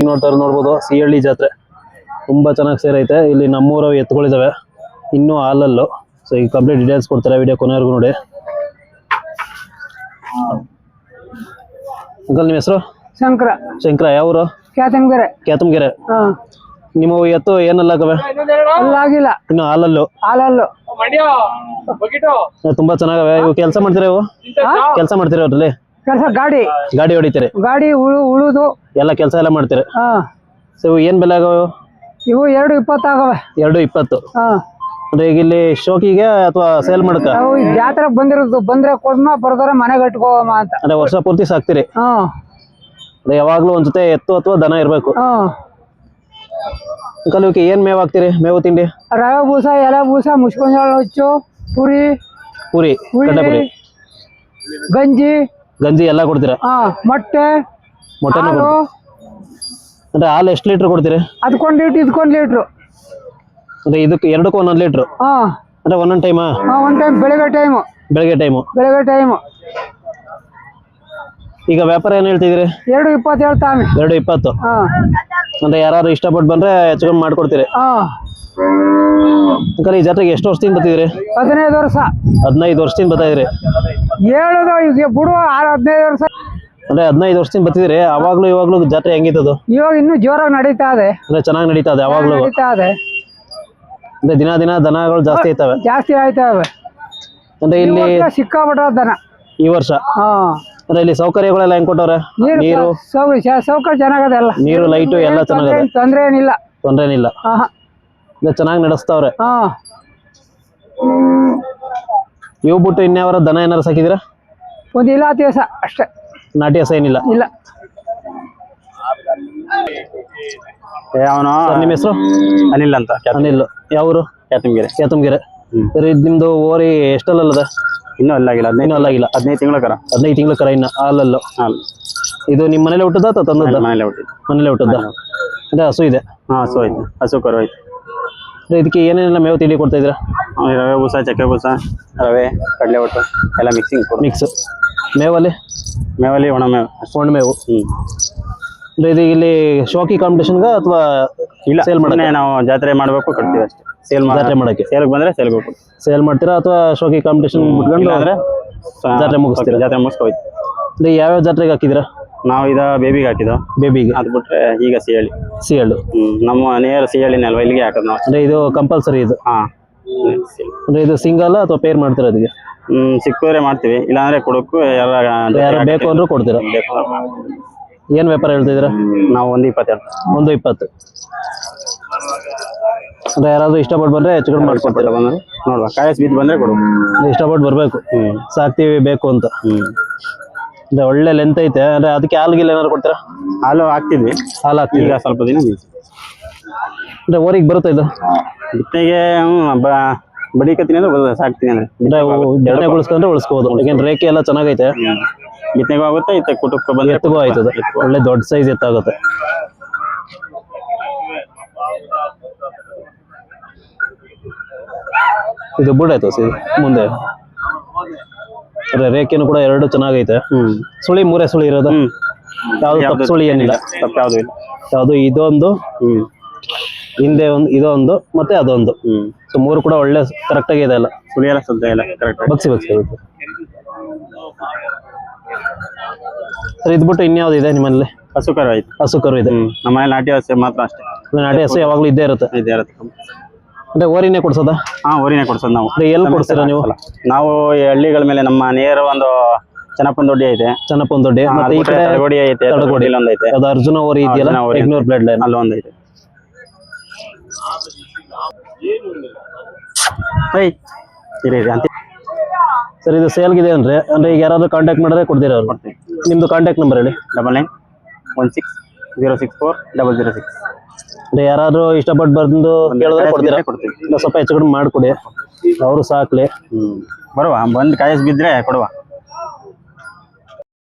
ನೋಡ್ಬೋದು ಸಿಹಳ್ಳಿ ಜಾತ್ರೆ ತುಂಬಾ ಚೆನ್ನಾಗಿ ಸೇರೈತೆ. ಇಲ್ಲಿ ನಮ್ಮೂರ ಎತ್ತುಗಳಿದಾವೆ, ಇನ್ನೂ ಹಾಲಲ್ಲು. ಸೊ ಈಗ ಕಂಪ್ಲೀಟ್ ಡೀಟೇಲ್ಸ್ ಕೊಡ್ತಾರೆ, ವಿಡಿಯೋ ಕೊನೆವರೆಗೂ ನೋಡಿ. ಅಂಕಲ್ ನಿಮ್ಮ ಹೆಸರು? ಶಂಕರ. ಶಂಕರ, ಯಾವೂರು? ಕ್ಯಾತಂಗೆರೆ. ಕ್ಯಾತಂಗೆರೆ. ನಿಮ್ಮ ಎತ್ತು ಏನಲ್ಲಾಗವೆ? ಆಗಿಲ್ಲ, ಇನ್ನು ಹಾಲಲ್ಲು. ತುಂಬಾ ಚೆನ್ನಾಗವೆ. ಇವು ಕೆಲಸ ಮಾಡ್ತೀರಾ? ಇವು ಕೆಲಸ ಮಾಡ್ತೀರಾ? ಅದ್ರಲ್ಲಿ ಕೆಲಸ ಗಾಡಿ ಗಾಡಿ ಹೊಡಿತೀರಿ? ಗಾಡಿ ಉಳುದು ಎಲ್ಲ ಕೆಲಸ ಎಲ್ಲ ಮಾಡ್ತೀರಿ? ಸೊ ಏನ್ ಬೆಲೆ ಆಗವೆ ಇವು? 2.20 ಆಗವೆ. 2.20. ಅಂದ್ರೆ ಈಗ ಇಲ್ಲಿ ಶೋಕಿಗೆ ಅಥವಾ ಸೇಲ್ ಮಾಡಕ? ಜಾತ್ರೆ ಬಂದಿರೋದು, ಬಂದ್ರೆ ಕೊಡ್ಮ, ಬರ್ದಾರ ಮನೆಗೆ ಇಟ್ಕೋಮ ಅಂತ. ಅಂದ್ರೆ ವರ್ಷ ಪೂರ್ತಿ ಸಾಕ್ತಿರಿ? ಯಾವಾಗ್ಲೂ ಒಂದ್ ಜೊತೆ ಎತ್ತು ಅಥವಾ ದನ ಇರ್ಬೇಕು. ಅಂಕಲ್ ಇವಕ್ಕೆ ಏನ್ ಮೇವ್ ಹಾಕ್ತಿರಿ? ಮೇವು ತಿಂಡಿ? ರವೆ ಬೂಸ, ಎಲೆ ಬೂಸ, ಮುಸ್ಕೊಂಜೋಳ ಹುಚ್ಚು, ಪುರಿ ಕಡ್ಲೆಪುರಿ, ಗಂಜಿ ಎಲ್ಲ ಕೊಡ್ತೀರಾ? ಮೊಟ್ಟೆ. ಅಂದ್ರೆ ಹಾಲು ಎಷ್ಟು ಲೀಟರ್ ಕೊಡ್ತೀರಿ? ಅದಕ್ಕೊಂದು ಲೀಟ್ರ್, ಇದಕ್ಕೊಂದು ಲೀಟ್ರು. ಅಂದ್ರೆ ಇದಕ್ಕೆ ಎರಡಕ್ಕೂ 1 ಲೀಟ್ರು? ಅಂದ್ರೆ ಒಂದೊಂದು ಟೈಮಾ? ಒಂದ್ ಟೈಮ್ ಬೆಳಿಗ್ಗೆ ಟೈಮು. ಈಗ ವ್ಯಾಪಾರ ಏನ್ ಹೇಳ್ತಿದ್ರಿ? 2.20 ಹೇಳ್ತಾನೆ. 2.20. ಅಂದ್ರೆ ಯಾರು ಇಷ್ಟಪಟ್ಟು ಬಂದ್ರೆ ಹೆಚ್ಚು ಮಾಡ್ಕೊಡ್ತೀರಿ? ಅಂಕಲ್ ಈ ಜಾತ್ರೆಗೆ ಎಷ್ಟು ವರ್ಷದಿಂದ ಬರ್ತಿದ್ರಿ? 15 ವರ್ಷ. 15 ವರ್ಷದಿಂದ ಬರ್ತಾ ಇದ್ರಿ? ಹೇಳೋದು ಈಗ ಬಿಡುವ 15 ವರ್ಷ. ಅಂದ್ರೆ 15 ವರ್ಷದಿಂದ ಬರ್ತಿದ್ರಿ. ಅವಾಗ್ಲೂ ಇವಾಗ್ಲೂ ಜಾತ್ರೆ ಹೆಂಗಿತ್ತದು? ಇವಾಗ ಇನ್ನೂ ಜೋರಾಗಿ ನಡೀತಾ ಇದೆ. ಅಂದ್ರೆ ಚೆನ್ನಾಗಿ ನಡೀತಾ ಇದೆ ಅವಾಗ್ಲೂ? ನಡೀತಾ ಇದೆ. ಅಂದ್ರೆ ದಿನ ದನಗಳು ಜಾಸ್ತಿ ಆಯ್ತವೆ. ಅಂದ್ರೆ ಇಲ್ಲಿ ಸಿಕ್ಕಾಬಿಟ್ಟ ದನ ಈ ವರ್ಷ. ಅಂದ್ರೆ ಇಲ್ಲಿ ಸೌಕರ್ಯಗಳೆಲ್ಲ ಹೆಂಗ್ ಕೊಟ್ಟವ್ರೆ? ನೀರು ಸೌಕರ್ಯ ಚೆನ್ನಾಗದೆ, ಎಲ್ಲ ನೀರು ಲೈಟು ಎಲ್ಲ ಚೆನ್ನಾಗದೆ, ತೊಂದ್ರೆ ಏನಿಲ್ಲ. ಚೆನ್ನಾಗಿ ನಡೆಸ್ತಾವ್ರೆ. ಇವು ಬಿಟ್ಟು ಇನ್ಯಾವರ ದನ ಏನಾರು ಸಾಕಿದಿರ? ಒಂದು ಇಲಾತಿ ಹಸ ಅಷ್ಟೇ, ನಾಟಿ ಹಸ ಏನಿಲ್ಲ? ಇಲ್ಲ. ನಿಮ್ಮ ಹೆಸರು? ಅನಿಲ್ ಅಂತ. ಅನಿಲ್, ಯಾವೂರು? ಕ್ಯಾತಂಗೆರೆ. ಇದು ನಿಮ್ದು ಓರಿ ಎಷ್ಟಲ್ಲದ? ಇನ್ನೂ ಅಲ್ಲಾಗಿಲ್ಲ. 15 ತಿಂಗಳ ಕರ. 15 ತಿಂಗಳ ಕರ. ಇನ್ನ ಹಾಲಲ್ಲು. ಇದು ನಿಮ್ಮ ಮನೇಲಿ ಹುಟ್ಟದ ಅಥವಾ ತಂದದ್ದ? ಮನೇಲೆ ಹುಟ್ಟದ. ಅಂದ್ರೆ ಹಸು ಇದೆ? ಹಸು ಐತೆ, ಹಸು ಕರು ಐತೆ. ಇದಕ್ಕೆ ಏನೇನೆಲ್ಲ ಮೇವು ತಿಂಡಿ ಕೊಡ್ತಾ ಇದ್ರ? ರವೆ ಬೂಸ, ಚಕ್ಕೆ ಬೂಸ, ರವೆ, ಕಡಲೆ ಒಟ್ಟು ಎಲ್ಲ ಮಿಕ್ಸ್. ಮೇವಲ್ಲಿ ಒಣ ಮೇವು. ಅಂದ್ರೆ ಇದು ಇಲ್ಲಿ ಶೋಕಿ ಕಾಂಪಿಟೇಷನ್ಗ ಅಥವಾ ಇಲ್ಲ ಸೇಲ್ ಮಾಡಕ್ಕೆ? ನಾವು ಜಾತ್ರೆ ಮಾಡ್ಬೇಕು, ಕೊಡ್ತೀವಿ ಅಷ್ಟೇ. ಜಾತ್ರೆ ಮಾಡಕ್ಕೆ? ಸೇಲ್ಗೆ ಬಂದ್ರೆ ಸೇಲ್ ಮಾಡ್ತೀರಾ ಅಥವಾ ಶೋಕಿ ಕಾಂಪಿಟೇಷನ್ ಬಿಟ್ಕೊಂಡು ಅಂದ್ರೆ ಜಾತ್ರೆ ಮುಗಿಸ್ತೀರಾ? ಜಾತ್ರೆ ಮುಗಿಸ್ಕೋಯ್ತು. ಅಂದ್ರೆ ಯಾವ್ಯಾವ ಜಾತ್ರೆಗೆ ಹಾಕಿದಿರಾ? ನಾವು ಬೇಬಿಗೆ ಹಾಕಿದ್ದು. ಬೇಬಿಗೆ ಅದು ಬಿಟ್ರೆ ಈಗ ಸಿಹಳ್ಳಿ. ನಮ್ಮ ನೇರ ಸಿಹಳ್ಳಿನೇ ಅಲ್ವಾ, ಇಲ್ಲಿಗೆ ಹಾಕೋದು ನಾವು. ಅಂದ್ರೆ ಇದು ಕಂಪಲ್ಸರಿ ಇದು? ಅಂದ್ರೆ ಇದು ಸಿಂಗಲ್ ಅಥವಾ ಪೇರ್ ಮಾಡ್ತೀರಾ ಇದಕ್ಕೆ? ಸಿಕ್ಕಿದ್ರೆ ಮಾಡ್ತೀವಿ, ಇಲ್ಲಾಂದ್ರೆ ಕೊಡಕ್ಕೂ ಯಾರು ಬೇಕು ಅಂದ್ರೂ ಕೊಡ್ತೀರಾ? ಏನ್ ವ್ಯಾಪಾರ ಹೇಳ್ತಿದ್ದೀರಾ? ನಾವು 1.20. 1.20. ಅಂದ್ರೆ ಯಾರಾದ್ರೂ ಇಷ್ಟಪಟ್ಟು ಬಂದ್ರೆ ಹೆಚ್ಚು ಕಡಿಮೆ ಮಾಡ್ಕೊಡ್ತೀರಾ? ನೋಡುವ, ಕಾಯಸ್ ಬಿದ್ದು ಬಂದ್ರೆ ಕೊಡು. ಇಷ್ಟಪಟ್ಟು ಬರ್ಬೇಕು, ಸಾಕ್ತಿವಿ ಬೇಕು ಅಂತ. ಅಂದ್ರೆ ಒಳ್ಳೆ ಲೆಂತ್ ಐತೆ. ಅಂದ್ರೆ ಅದಕ್ಕೆ ಹಾಲ್ಗಿಲ್ಲ ಏನಾದ್ರು ಕೊಡ್ತೀರಾ? ಹಾಲು ಹಾಕ್ತಿದ್ವಿ, ಈಗ ಸ್ವಲ್ಪ ದಿನ. ಅಂದ್ರೆ ಊರಿಗೆ ಬರುತ್ತೆ ಇದು? ಬಿತ್ತನೆಗೆ ಬಡಿ ಕತ್ತೀನಿ ಅಂದ್ರೆ ಸಾಕ್ತೀನಿ. ಅಂದ್ರೆ ಉಳಿಸ್ಕೊಂಡ್ರೆ ಉಳಿಸ್ಕೋಬಹುದು, ಯಾಕೆಂದ್ರೆ ರೇಖೆ ಎಲ್ಲ ಚೆನ್ನಾಗೈತೆ. ಬಿತ್ತನೆಗೂ ಆಗುತ್ತೆ, ಕುಟುಂಬಕ್ಕೆ ಬಂದ್ರೆ ಎತ್ತಗೂ ಆಯ್ತದೆ. ಒಳ್ಳೆ ದೊಡ್ಡ ಸೈಜ್ ಎತ್ತಾಗುತ್ತೆ. ಇದು ಬುಡಾಯ್ತು ಮುಂದೆ. ರೇಖೆನು ಕೂಡ 2 ಚೆನ್ನಾಗೈತೆ. ಸುಳಿ 3 ಸುಳಿ ಇರೋದು? ಯಾವ್ದು ತಪ್ಪು ಸುಳಿ ಏನಿಲ್ಲ? ಯಾವ್ದು ಇದೊಂದು, ಹಿಂದೆ ಒಂದು, ಇದೊಂದು, ಮತ್ತೆ ಅದೊಂದು. ಸೊ 3 ಕೂಡ ಒಳ್ಳೆ ಕರೆಕ್ಟ್ ಆಗಿದೆ. ಎಲ್ಲ ಸುಳಿ ಎಲ್ಲ ಸದ್ಯ ಎಲ್ಲ ಕರೆಕ್ಟ್ ಬಗ್ಸಿ ಆಗುತ್ತೆ. ಸರ್ ಇದು ಬಿಟ್ಟು ಇನ್ಯಾವ್ದು ಇದೆ ನಿಮ್ಮಲ್ಲಿ? ಹಸು ಕರು ಐತೆ. ಹಸು ಕರು ಇದೆ. ನಮ್ಮ ಮನೆ ನಾಟಿ ಹಸು ಮಾತ್ರ ಅಷ್ಟೇ. ನಾಟಿ ಹಸು ಯಾವಾಗ್ಲೂ ಇದ್ದೇ ಇರುತ್ತೆ? ಅಂದ್ರೆ ಓರಿನೇ ಕೊಡ್ಸೋದಾ? ಓರಿನೇ ಕೊಡ್ಸೋದು ನಾವು. ಎಲ್ಲಿ ಕೊಡ್ತೀರಾ ನೀವು? ನಾವು ಈ ಹಳ್ಳಿಗಳ ಮೇಲೆ ನಮ್ಮ ನೇರ ಒಂದು ಚನ್ನಪ್ಪನ ದೊಡ್ಡಿ ಐತೆ. ಚನ್ನಪ್ಪನ ದೊಡ್ಡಿ, ಮತ್ತೆ ಈ ಕಡೆ ತಡಗೋಡಿ ಐತೆ. ತಡಗೋಡಿ ಒಂದು ಐತೆ. ಅದು ಅರ್ಜುನ ಓರಿ ಇದೆಯಲ್ಲ, ಎಗ್ನೂರ್ ಬ್ಲಡ್ ಲೈನ್, ಅಲ್ಲೊಂದು ಐತೆ. ಸರ್ ಇದು ಸೇಲ್ಗಿದೆ ಅಂದ್ರೆ ಈಗ ಯಾರಾದ್ರೂ ಕಾಂಟ್ಯಾಕ್ಟ್ ಮಾಡಿದ್ರೆ ಕೊಡ್ತೀರಾ ಅವ್ರು? ನಿಮ್ದು ಕಾಂಟ್ಯಾಕ್ಟ್ ನಂಬರ್ ಹೇಳಿ. 9916060006. ಅಂದ್ರೆ ಯಾರಾದ್ರೂ ಇಷ್ಟಪಟ್ಟು ಬಂದು ಕೇಳಿದ್ರೆ ಕೊಡ್ತೀರಾ? ಸ್ವಲ್ಪ ಹೆಚ್ಚು ಕಡಿಮೆ ಮಾಡ್ಕೊಡಿ, ಅವರು ಸಾಕ್ಲಿ. ಬರುವ ಬಂದು ಕಾಯಸ್ ಬಿದ್ರೆ ಕೊಡುವ.